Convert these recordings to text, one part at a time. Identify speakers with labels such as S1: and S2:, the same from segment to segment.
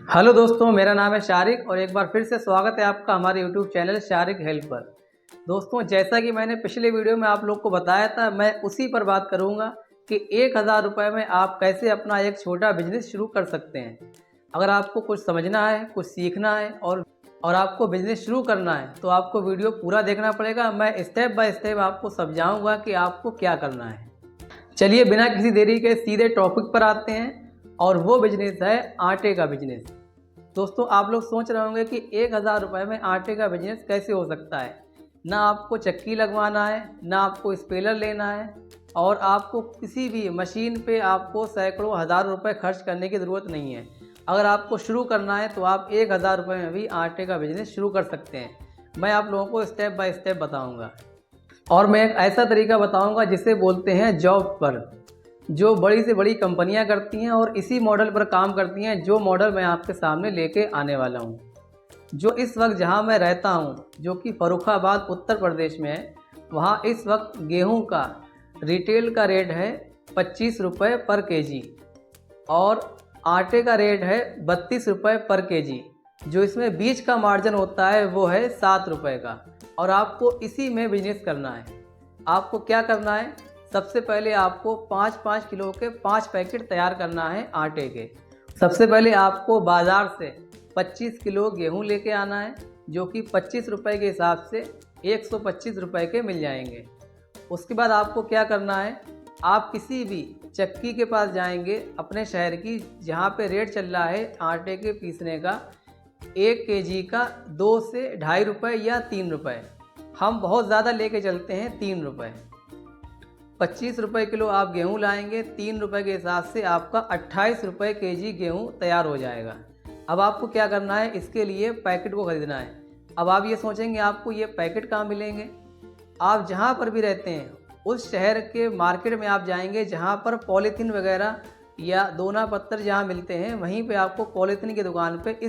S1: Hello दोस्तों, मेरा नाम है शारिक और एक बार फिर से स्वागत है आपका हमारे यूट्यूब चैनल शारिक हेल्प पर। दोस्तों, जैसा कि मैंने पिछले वीडियो में आप लोग को बताया था, मैं उसी पर बात करूंगा कि 1000 रुपये में आप कैसे अपना एक छोटा बिजनेस शुरू कर सकते हैं। अगर आपको कुछ समझना है, कुछ सीखना है और आपको बिजनेस शुरू करना है तो आपको वीडियो पूरा देखना पड़ेगा। मैं स्टेप बाय स्टेप आपको समझाऊँगा कि आपको क्या करना है। चलिए बिना किसी देरी के सीधे टॉपिक पर आते हैं और वो बिजनेस है आटे का बिजनेस। दोस्तों, आप लोग सोच रहे होंगे कि 1000 रुपये में आटे का बिजनेस कैसे हो सकता है। ना आपको चक्की लगवाना है, ना आपको स्पेलर लेना है और आपको किसी भी मशीन पे आपको सैकड़ों हज़ार रुपये खर्च करने की ज़रूरत नहीं है। अगर आपको शुरू करना है तो आप 1000 रुपये में भी आटे का बिजनेस शुरू कर सकते हैं। मैं आप लोगों को स्टेप बाय स्टेप बताऊँगा और मैं एक ऐसा तरीका बताऊँगा जिसे बोलते हैं जॉब पर, जो बड़ी से बड़ी कंपनियां करती हैं और इसी मॉडल पर काम करती हैं, जो मॉडल मैं आपके सामने लेके आने वाला हूं। जो इस वक्त जहां मैं रहता हूं, जो कि फर्रुखाबाद उत्तर प्रदेश में है, वहां इस वक्त गेहूं का रिटेल का रेट है 25 रुपये पर केजी और आटे का रेट है 32 रुपये पर केजी। जो इसमें बीच का मार्जिन होता है वो है 7 रुपये का और आपको इसी में बिजनेस करना है। आपको क्या करना है, सबसे पहले आपको 5-5 किलो के 5 पैकेट तैयार करना है आटे के। सबसे पहले आपको बाज़ार से 25 किलो गेहूं लेके आना है, जो कि 25 रुपये के हिसाब से 125 रुपये के मिल जाएंगे। उसके बाद आपको क्या करना है, आप किसी भी चक्की के पास जाएंगे अपने शहर की, जहां पे रेट चल रहा है आटे के पीसने का 1 केजी का 2 से 2.5 रुपये या 3 रुपये। हम बहुत ज़्यादा लेके चलते हैं 3 रुपये। 25 रुपये किलो आप गेहूं लाएंगे, 3 रुपये के हिसाब से आपका 28 रुपये केजी गेहूं तैयार हो जाएगा। अब आपको क्या करना है, इसके लिए पैकेट को खरीदना है। अब आप ये सोचेंगे आपको ये पैकेट कहाँ मिलेंगे। आप जहाँ पर भी रहते हैं उस शहर के मार्केट में आप जाएंगे, जहाँ पर पॉलीथीन वगैरह या दोना पत्थर जहाँ मिलते हैं, वहीं पर आपको पॉलीथीन की दुकान पर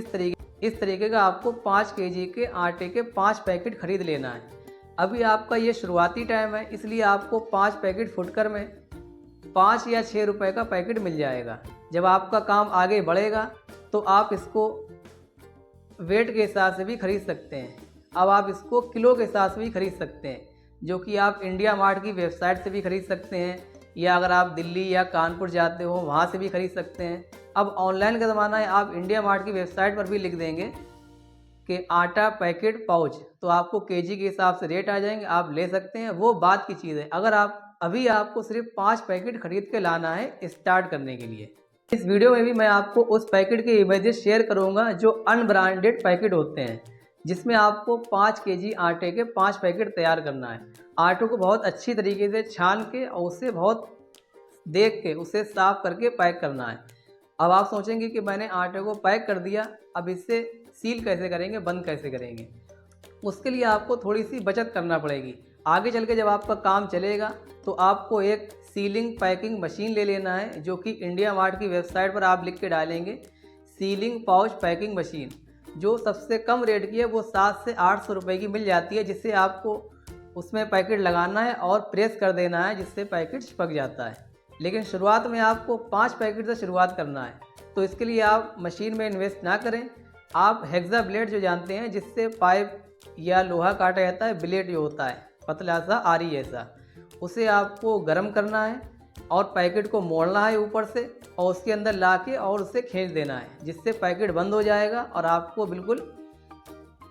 S1: इस तरीके का आपको 5 केजी के आटे के 5 पैकेट खरीद लेना है। अभी आपका ये शुरुआती टाइम है, इसलिए आपको 5 पैकेट फुटकर में 5 या 6 रुपए का पैकेट मिल जाएगा। जब आपका काम आगे बढ़ेगा तो आप इसको वेट के हिसाब से भी खरीद सकते हैं। अब आप इसको किलो के हिसाब से भी खरीद सकते हैं, जो कि आप इंडिया मार्ट की वेबसाइट से भी खरीद सकते हैं, या अगर आप दिल्ली या कानपुर जाते हो वहाँ से भी खरीद सकते हैं। अब ऑनलाइन का ज़माना है, आप इंडिया मार्ट की वेबसाइट पर भी लिख देंगे कि आटा पैकेट पाउच, तो आपको केजी के हिसाब से रेट आ जाएंगे, आप ले सकते हैं। वो बात की चीज़ है। अगर आपको सिर्फ 5 पैकेट खरीद के लाना है स्टार्ट करने के लिए। इस वीडियो में भी मैं आपको उस पैकेट के इमेजेस शेयर करूंगा जो अनब्रांडेड पैकेट होते हैं, जिसमें आपको 5 केजी आटे के 5 पैकेट तैयार करना है। आटे को बहुत अच्छी तरीके से छान के और उसे बहुत देख के उसे साफ करके पैक करना है। अब आप सोचेंगे कि मैंने आटे को पैक कर दिया, अब इससे सील कैसे करेंगे, बंद कैसे करेंगे। उसके लिए आपको थोड़ी सी बचत करना पड़ेगी। आगे चल के जब आपका काम चलेगा तो आपको एक सीलिंग पैकिंग मशीन ले लेना है, जो कि इंडिया मार्ट की वेबसाइट पर आप लिख के डालेंगे सीलिंग पाउच पैकिंग मशीन। जो सबसे कम रेट की है वो 700 से 800 रुपये की मिल जाती है, जिससे आपको उसमें पैकेट लगाना है और प्रेस कर देना है, जिससे पैकेट चिपक जाता है। लेकिन शुरुआत में आपको 5 पैकेट से शुरुआत करना है, तो इसके लिए आप मशीन में इन्वेस्ट ना करें। आप हेक्सा ब्लेड जो जानते हैं, जिससे पाइप या लोहा काटा जाता है, ब्लेड जो होता है पतला सा आरी ऐसा, उसे आपको गर्म करना है और पैकेट को मोड़ना है ऊपर से और उसके अंदर ला के और उसे खींच देना है, जिससे पैकेट बंद हो जाएगा और आपको बिल्कुल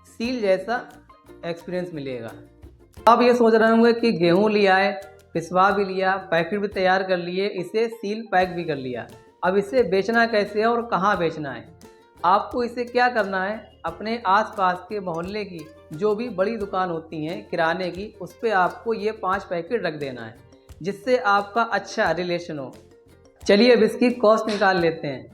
S1: सील जैसा एक्सपीरियंस मिलेगा। आप ये सोच रहे होंगे कि गेहूँ लिया है, पिसवा भी लिया, पैकेट भी तैयार कर लिए, इसे सील पैक भी कर लिया, अब इसे बेचना कैसे है और कहाँ बेचना है। आपको इसे क्या करना है, अपने आसपास के मोहल्ले की जो भी बड़ी दुकान होती हैं किराने की, उस पर आपको ये 5 पैकेट रख देना है, जिससे आपका अच्छा रिलेशन हो। चलिए अब इसकी कॉस्ट निकाल लेते हैं।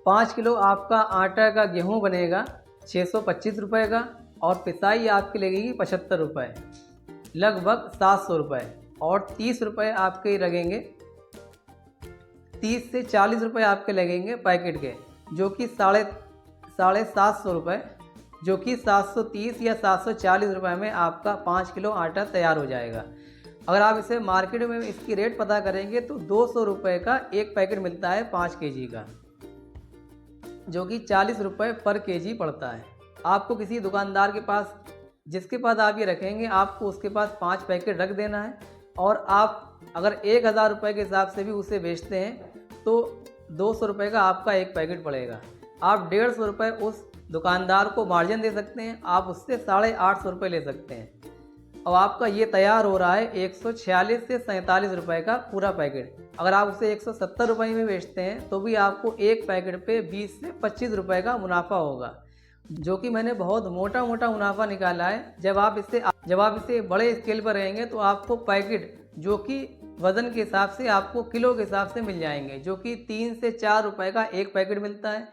S1: 5 किलो आपका आटा का गेहूँ बनेगा 625 रुपये का और पिसाई आपकी लगेगी 75 रुपये, लगभग 700 रुपये। और 30 रुपये आपके लगेंगे, 30 से 40 रुपये आपके लगेंगे पैकेट के, जो कि साढ़े 750 रुपये, जो कि 730 या 740 रुपये में आपका 5 किलो आटा तैयार हो जाएगा। अगर आप इसे मार्केट में इसकी रेट पता करेंगे तो 200 रुपये का एक पैकेट मिलता है 5 केजी का। जो कि 40 रुपये पर केजी पड़ता है। आपको किसी दुकानदार के पास, जिसके पास आप ये रखेंगे, आपको उसके पास 5 पैकेट रख देना है। और आप अगर 1000 रुपये के हिसाब से भी उसे बेचते हैं तो 200 रुपये का आपका एक पैकेट पड़ेगा। आप 150 रुपये उस दुकानदार को मार्जिन दे सकते हैं, आप उससे 850 रुपये ले सकते हैं। अब आपका ये तैयार हो रहा है 146 से 47 रुपये का पूरा पैकेट। अगर आप उसे 170 रुपये में बेचते हैं तो भी आपको एक पैकेट पे 20 से 25 रुपये का मुनाफा होगा, जो कि मैंने बहुत मोटा मुनाफा निकाला है। जब आप इसे बड़े स्केल पर रहेंगे तो आपको पैकेट जो कि वज़न के हिसाब से, आपको किलो के हिसाब से मिल जाएंगे, जो कि 3 से 4 रुपये का एक पैकेट मिलता है।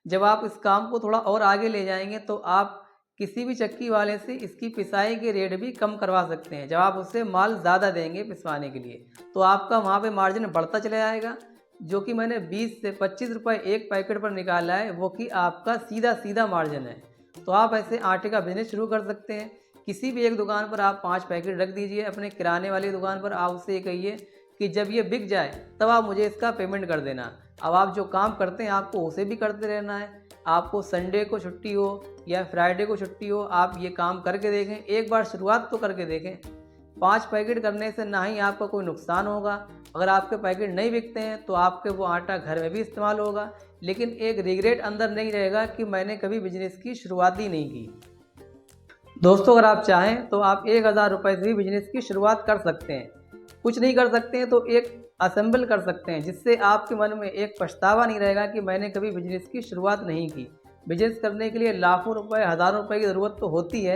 S1: जब आप इस काम को थोड़ा और आगे ले जाएंगे तो आप किसी भी चक्की वाले से इसकी पिसाई के रेट भी कम करवा सकते हैं। जब आप उससे माल ज़्यादा देंगे पिसवाने के लिए तो आपका वहाँ पे मार्जिन बढ़ता चला जाएगा। जो कि मैंने 20 से 25 रुपये एक पैकेट पर निकाला है, वो कि आपका सीधा मार्जिन है। तो आप ऐसे आटे का बिजनेस शुरू कर सकते हैं। किसी भी एक दुकान पर आप 5 पैकेट रख दीजिए। अपने किराने वाली दुकान पर आप उससे कहिए कि जब ये बिक जाए तब आप मुझे इसका पेमेंट कर देना। अब आप जो काम करते हैं आपको उसे भी करते रहना है। आपको संडे को छुट्टी हो या फ्राइडे को छुट्टी हो, आप ये काम करके देखें। एक बार शुरुआत तो करके देखें। 5 पैकेट करने से ना ही आपका कोई नुकसान होगा। अगर आपके पैकेट नहीं बिकते हैं तो आपके वो आटा घर में भी इस्तेमाल होगा, लेकिन एक रिग्रेट अंदर नहीं रहेगा कि मैंने कभी बिजनेस की शुरुआत ही नहीं की। दोस्तों, अगर आप चाहें तो आप 1000 रुपये से भी बिजनेस की शुरुआत कर सकते हैं। कुछ नहीं कर सकते हैं तो एक असेंबल कर सकते हैं, जिससे आपके मन में एक पछतावा नहीं रहेगा कि मैंने कभी बिजनेस की शुरुआत नहीं की। बिजनेस करने के लिए लाखों रुपए, हज़ारों रुपए की ज़रूरत तो होती है,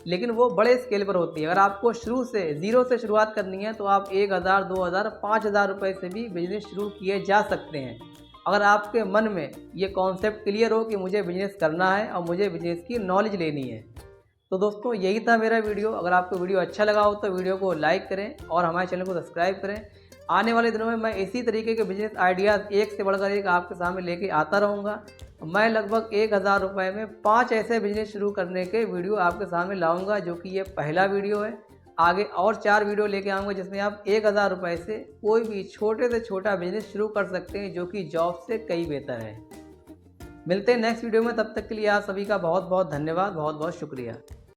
S1: लेकिन वो बड़े स्केल पर होती है। अगर आपको शुरू से ज़ीरो से शुरुआत करनी है तो आप 1000, 2000, 5000 रुपये से भी बिजनेस शुरू किए जा सकते हैं। अगर आपके मन में ये कॉन्सेप्ट क्लियर हो कि मुझे बिजनेस करना है और मुझे बिजनेस की नॉलेज लेनी है। तो दोस्तों, यही था मेरा वीडियो। अगर आपको वीडियो अच्छा लगा हो तो वीडियो को लाइक करें और हमारे चैनल को सब्सक्राइब करें। आने वाले दिनों में मैं इसी तरीके के बिजनेस आइडियाज़ एक से बढ़कर एक आपके सामने लेके आता रहूँगा। मैं लगभग 1000 रुपये में 5 ऐसे बिजनेस शुरू करने के वीडियो आपके सामने लाऊंगा, जो कि ये पहला वीडियो है। आगे और 4 वीडियो लेके आऊँगा जिसमें आप 1000 रुपये से कोई भी छोटे से छोटा बिजनेस शुरू कर सकते हैं, जो कि जॉब से कई बेहतर है। मिलते हैं नेक्स्ट वीडियो में, तब तक के लिए आप सभी का बहुत बहुत धन्यवाद, बहुत बहुत शुक्रिया।